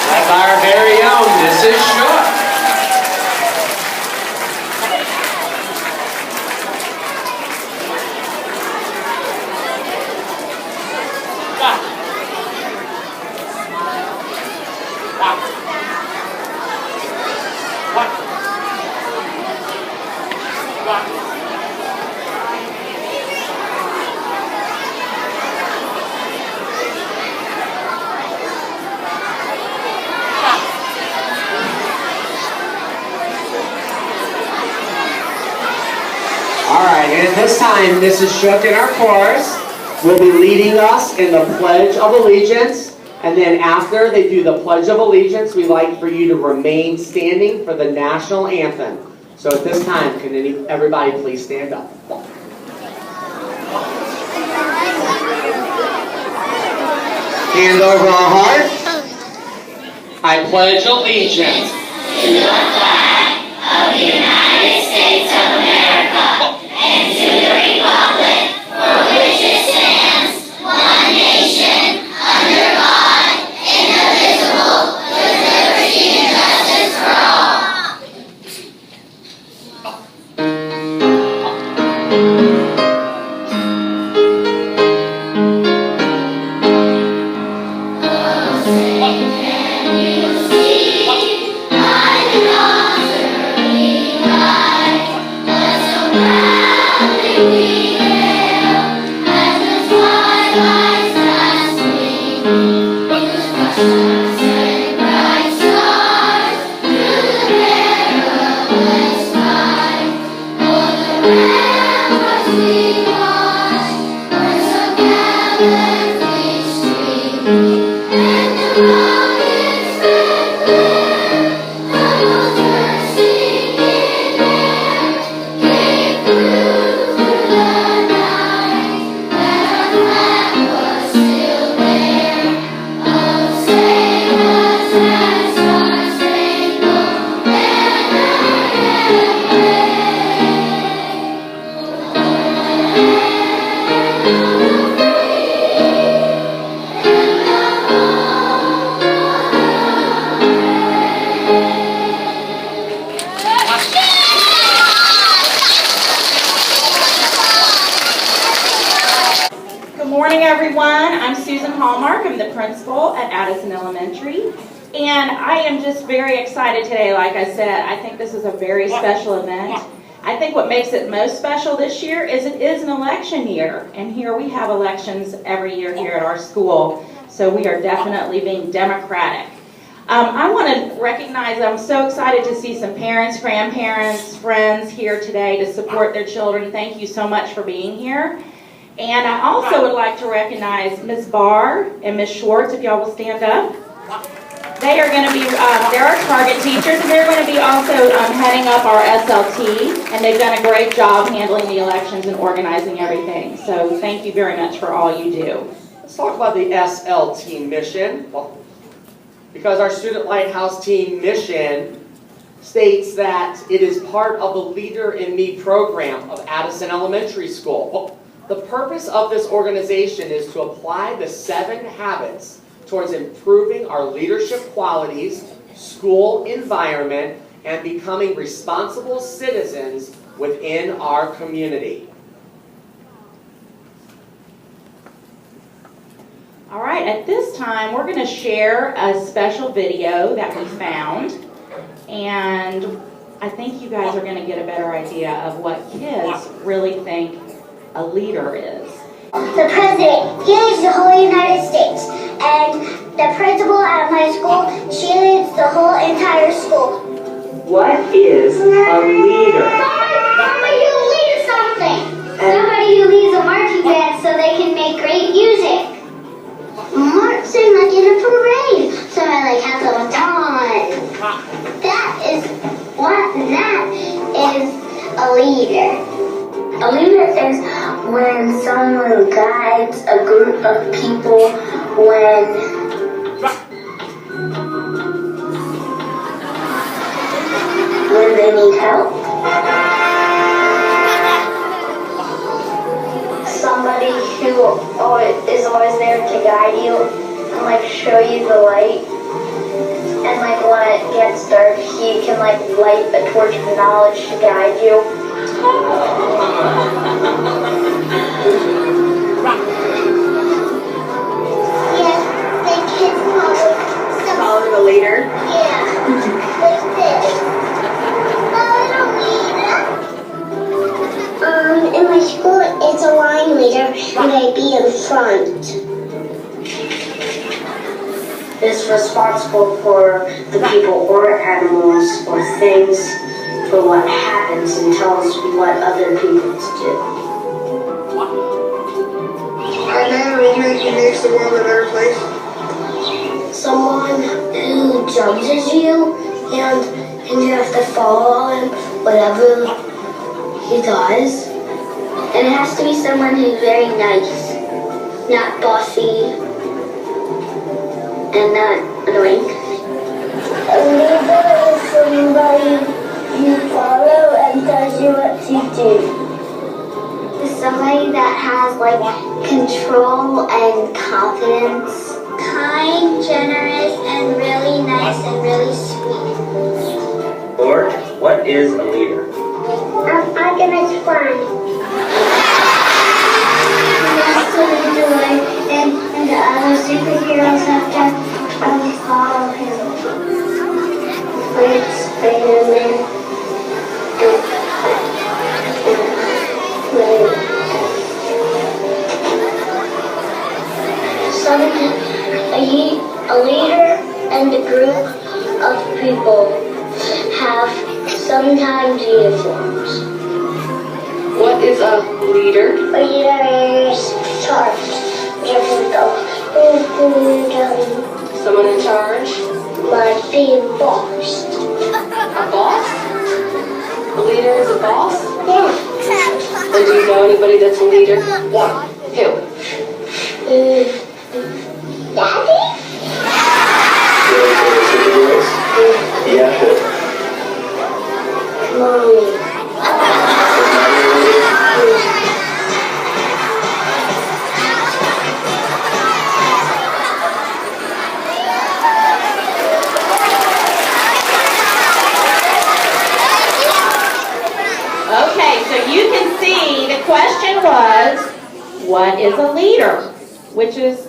Led by our very own Mrs. Shook. Alright, and at this time, Mrs. Shook and our chorus will be leading us in the Pledge of Allegiance. And then after they do the Pledge of Allegiance, we'd like for you to remain standing for the National Anthem. So at this time, can everybody please stand up? Hand over our heart. I pledge allegiance to the flag of the United States of America and to the republic for which it stands, one nation, under God, indivisible, with liberty and justice for all. I'm the principal at Addison Elementary, and I am just very excited today. Like I said, I think this is a very special event. I think what makes it most special this year is it is an election year, and here we have elections every year here at our school, so we are definitely being democratic. I want to recognize, I'm so excited to see some parents, grandparents, friends here today to support their children. Thank you so much for being here. And I also would like to recognize Ms. Barr and Ms. Schwartz, if y'all will stand up. They are going to be, they're our target teachers, and they're going to be also heading up our SLT, and they've done a great job handling the elections and organizing everything. So thank you very much for all you do. Let's talk about the SLT mission. Well, because our Student Lighthouse Team mission states that it is part of the Leader in Me program of Addison Elementary School. Well, the purpose of this organization is to apply the 7 habits towards improving our leadership qualities, school environment, and becoming responsible citizens within our community. All right, at this time, we're going to share a special video that we found, and I think you guys are going to get a better idea of what kids really think a leader is. The president, he leads the whole United States, and the principal at my school, she leads the whole entire school. What is a leader? Somebody who leads something. Somebody who leads a marching band so they can make great music. Marching like in a parade. Somebody like has a baton. That is a leader. A leader is when someone guides a group of people when they need help. Somebody who is always there to guide you and like show you the light. And like when it gets dark, he can like light a torch of knowledge to guide you. Yes, they can follow the leader. Yeah, like this. In my school, it's a line leader, and I be in front. Is responsible for the people or animals or things for what happens and tells what other people to do. And then leader, he makes the world a better place. Someone who judges you, and you have to follow him, whatever he does. And it has to be someone who's very nice, not bossy, and not annoying. A leader is somebody you follow and tells you what to do. It's somebody that has like control and confidence. Kind, generous, and really nice and really sweet. Lord, what is a leader? Optimus Prime. That's the joy, and the other superheroes have to follow him. Like Spider-Man a leader and a group of people have sometimes uniforms. What is a leader? A leader is charged. Someone in charge? Like being bossed. A boss? A leader is a boss? Yeah. And do you know anybody that's a leader? Yeah. Who? Daddy? Yeah. Mommy. Okay, so you can see the question was, what is a leader? Which is,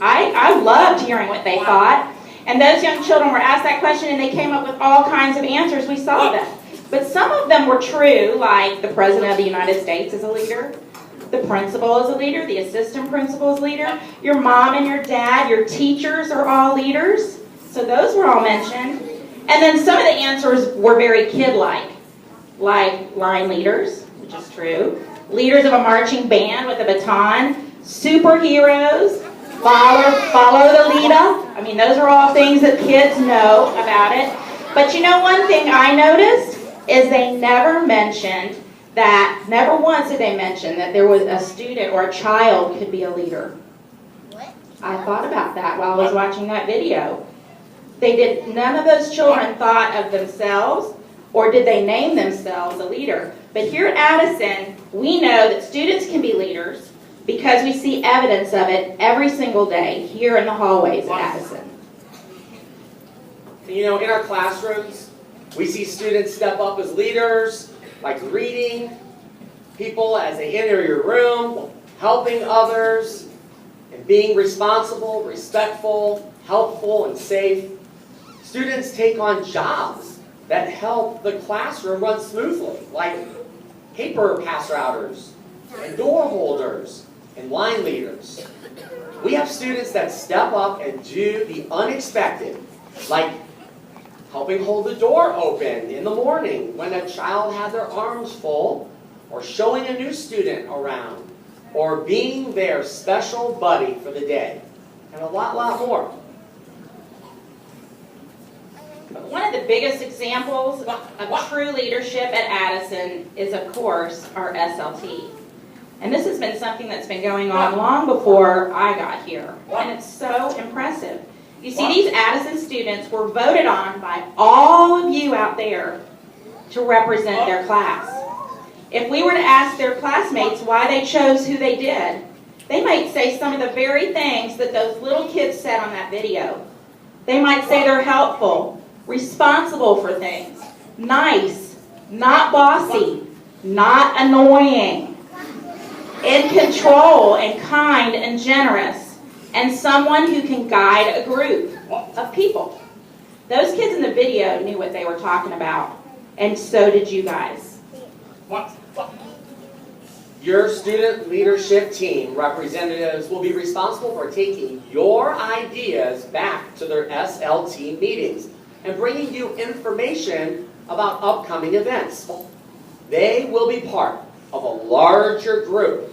I loved hearing what they thought. And those young children were asked that question and they came up with all kinds of answers. We saw them. But some of them were true, like the President of the United States is a leader. The principal is a leader. The assistant principal is a leader. Your mom and your dad, your teachers are all leaders. So those were all mentioned. And then some of the answers were very kid-like. Like line leaders, which is true. Leaders of a marching band with a baton. Superheroes. Follow the leader. I mean, those are all things that kids know about it. But you know, one thing I noticed is they never mentioned that, never once did they mention that there was a student or a child could be a leader. What? I thought about that while I was watching that video. None of those children thought of themselves, or did they name themselves a leader. But here at Addison, we know that students can be leaders because we see evidence of it every single day here in the hallways at Addison. You know, in our classrooms, we see students step up as leaders, like greeting people as they enter your room, helping others, and being responsible, respectful, helpful, and safe. Students take on jobs that help the classroom run smoothly, like paper pass-routers, and door holders, and line leaders. We have students that step up and do the unexpected, like helping hold the door open in the morning when a child had their arms full, or showing a new student around, or being their special buddy for the day, and a lot more. One of the biggest examples of true leadership at Addison is, of course, our SLT. And this has been something that's been going on long before I got here. And it's so impressive. You see, these Addison students were voted on by all of you out there to represent their class. If we were to ask their classmates why they chose who they did, they might say some of the very things that those little kids said on that video. They might say they're helpful, responsible for things, nice, not bossy, not annoying, in control and kind and generous, and someone who can guide a group of people. Those kids in the video knew what they were talking about, and so did you guys. Your student leadership team representatives will be responsible for taking your ideas back to their SLT meetings and bringing you information about upcoming events. They will be part of a larger group,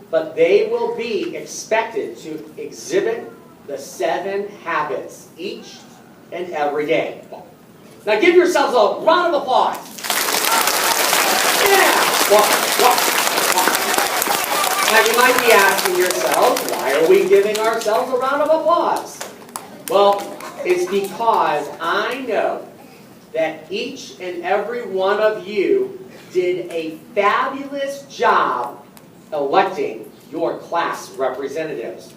but they will be expected to exhibit the 7 habits each and every day. Now give yourselves a round of applause. Yeah. Now you might be asking yourselves, why are we giving ourselves a round of applause? Well, it's because I know that each and every one of you did a fabulous job electing your class representatives.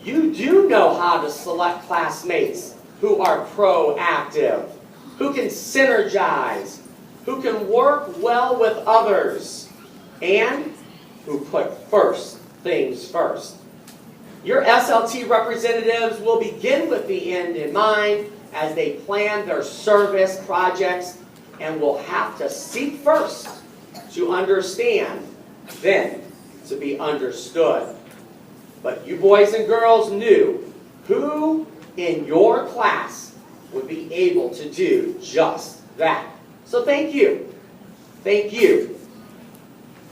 You do know how to select classmates who are proactive, who can synergize, who can work well with others, and who put first things first. Your SLT representatives will begin with the end in mind as they plan their service projects and will have to seek first to understand, then to be understood. But you boys and girls knew who in your class would be able to do just that. So thank you. Thank you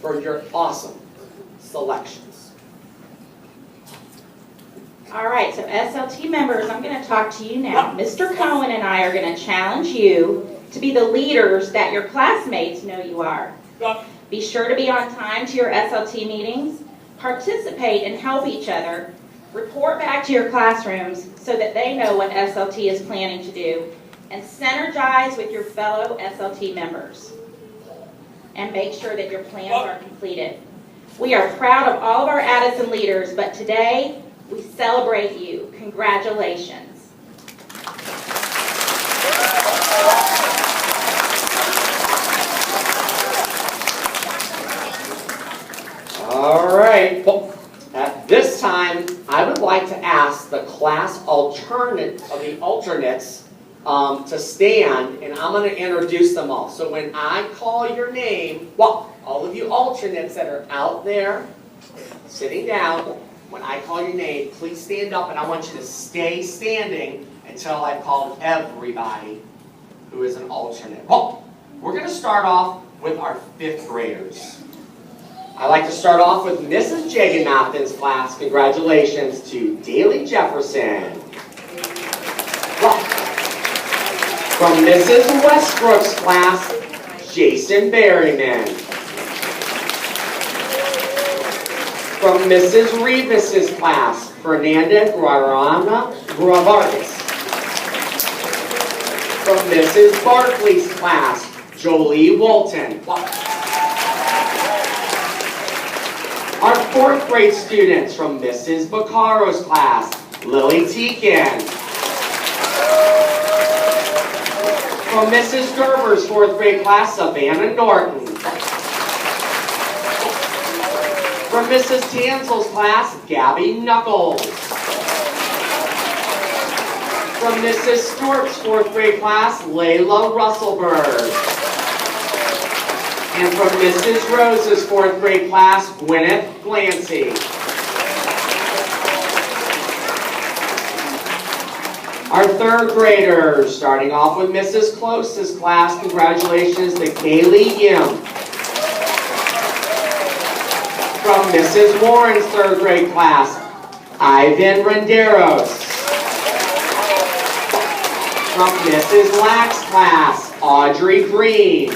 for your awesome selections. All right, so SLT members, I'm going to talk to you now. Mr. Cohen and I are going to challenge you to be the leaders that your classmates know you are. Be sure to be on time to your SLT meetings, participate and help each other, report back to your classrooms so that they know what SLT is planning to do, and synergize with your fellow SLT members. And make sure that your plans are completed. We are proud of all of our Addison leaders, but today we celebrate you. Congratulations. All right. Well, at this time, I would like to ask the class alternates to stand, and I'm going to introduce them all. So when I call your name, well, all of you alternates that are out there, sitting down, when I call your name, please stand up, and I want you to stay standing until I've called everybody who is an alternate. Well, we're going to start off with our 5th graders. I'd like to start off with Mrs. Jaganathan's class. Congratulations to Daly Jefferson. Well, from Mrs. Westbrook's class, Jason Berryman. From Mrs. Revis's class, Fernanda Guarana Vargas. From Mrs. Barkley's class, Jolie Walton. Our 4th grade students from Mrs. Baccaro's class, Lily Teakin. From Mrs. Gerber's 4th grade class, Savannah Norton. From Mrs. Tansel's class, Gabby Knuckles. From Mrs. Stewart's 4th grade class, Layla Russellberg. And from Mrs. Rose's 4th grade class, Gwyneth Glancy. Our 3rd graders, starting off with Mrs. Close's class, congratulations to Kaylee Yim. From Mrs. Warren's 3rd grade class, Ivan Renderos. From Mrs. Lack's class, Audrey Green.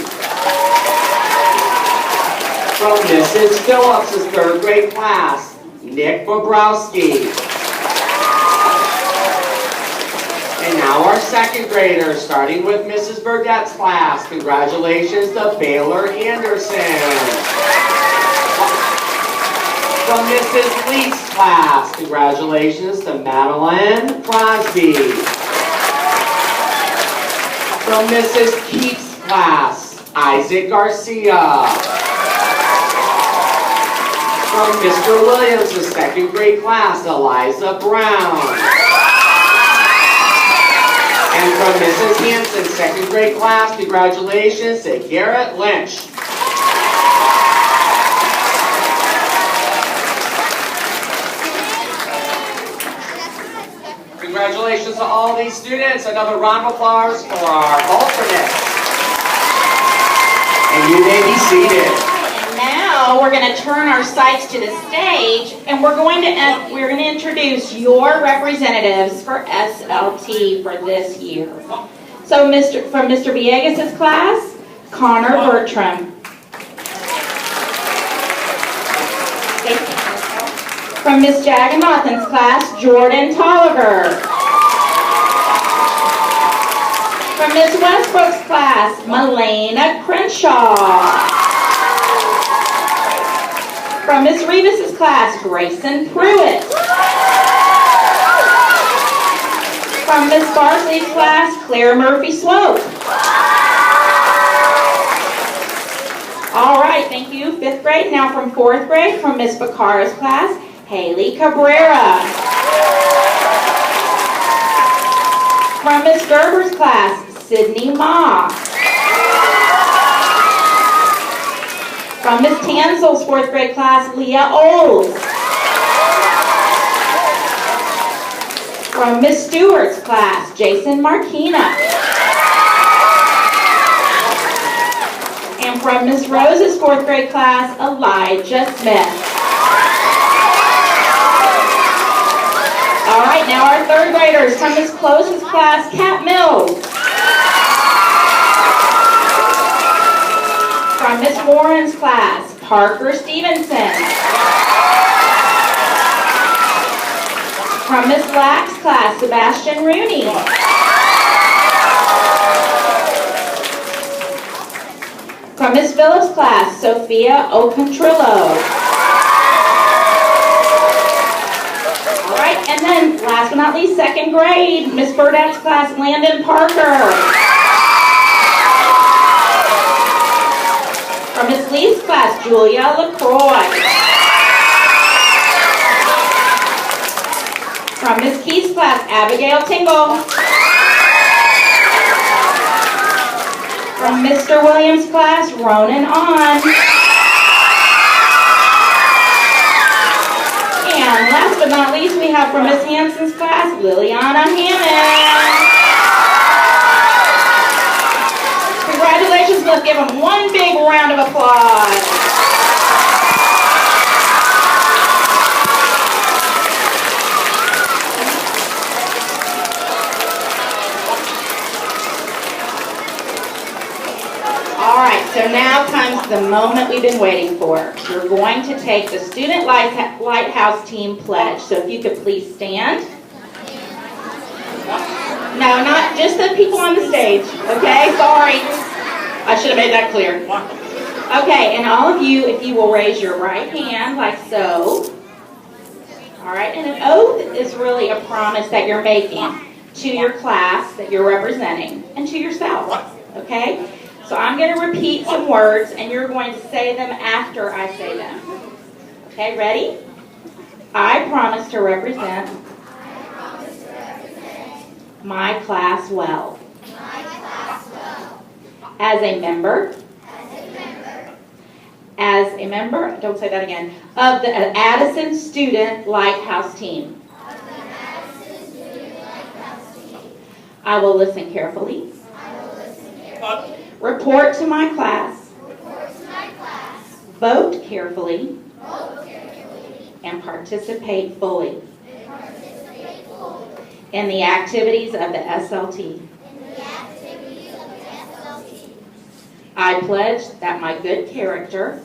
From Mrs. Phillips' 3rd grade class, Nick Bobrowski. And now our 2nd graders, starting with Mrs. Burdett's class. Congratulations to Baylor Anderson. From Mrs. Lee's class, congratulations to Madeline Crosby. From Mrs. Keith's class, Isaac Garcia. From Mr. Williams' second grade class, Eliza Brown. And from Mrs. Hanson's second grade class, congratulations to Garrett Lynch. Congratulations to all these students. Another round of applause for our alternates. And you may be seated. And now we're going to turn our sights to the stage, and we're going to introduce your representatives for SLT for this year. So from Mr. Villegas' class, Connor Bertram. From Ms. Jaganathan's class, Jordan Tolliver. From Ms. Westbrook's class, Melena Crenshaw. From Ms. Rivas' class, Grayson Pruitt. From Ms. Barsley's class, Claire Murphy Swope. All right, thank you, 5th grade. Now from 4th grade, from Ms. Bacara's class, Haley Cabrera. From Ms. Gerber's class, Sydney Ma. From Ms. Tansel's 4th grade class, Leah Oles. From Ms. Stewart's class, Jason Marquina. And from Ms. Rose's 4th grade class, Elijah Smith. All right, now our 3rd graders. From Ms. Close's class, Kat Mills. From Ms. Warren's class, Parker Stevenson. From Ms. Black's class, Sebastian Rooney. From Ms. Phillips' class, Sophia Ocontrillo. All right, and then last but not least, 2nd grade, Ms. Burdett's class, Landon Parker. From Ms. Lee's class, Julia LaCroix. From Ms. Keith's class, Abigail Tingle. From Mr. Williams' class, Ronan On. And last but not least, we have from Ms. Hanson's class, Liliana Hammond. Congratulations, let's give them one big round of applause. All right, so now comes the moment we've been waiting for. You're going to take the Student Lighthouse Team Pledge. So if you could please stand. No, not just the people on the stage, okay? Sorry. I should have made that clear. Okay, and all of you, if you will raise your right hand like so. All right, and an oath is really a promise that you're making to your class that you're representing and to yourself, okay? So I'm going to repeat some words, and you're going to say them after I say them. Okay, ready? I promise to represent my class well. As a member, don't say that again, of the Addison Student Lighthouse Team. I will listen carefully. Report to my class. Vote carefully. And participate fully in the activities of the SLT. I pledge that my good character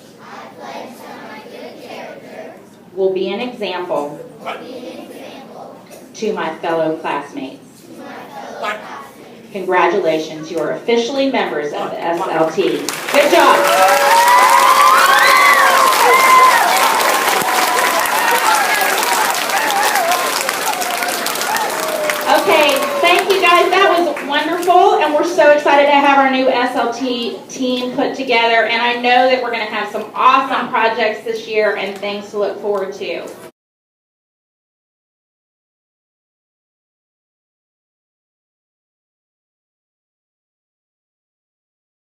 will be an example to my fellow classmates. Congratulations, you are officially members of the SLT. Good job. Okay, thank you guys. That was wonderful, and we're so excited to have our new SLT team put together, and I know that we're going to have some awesome projects this year and things to look forward to.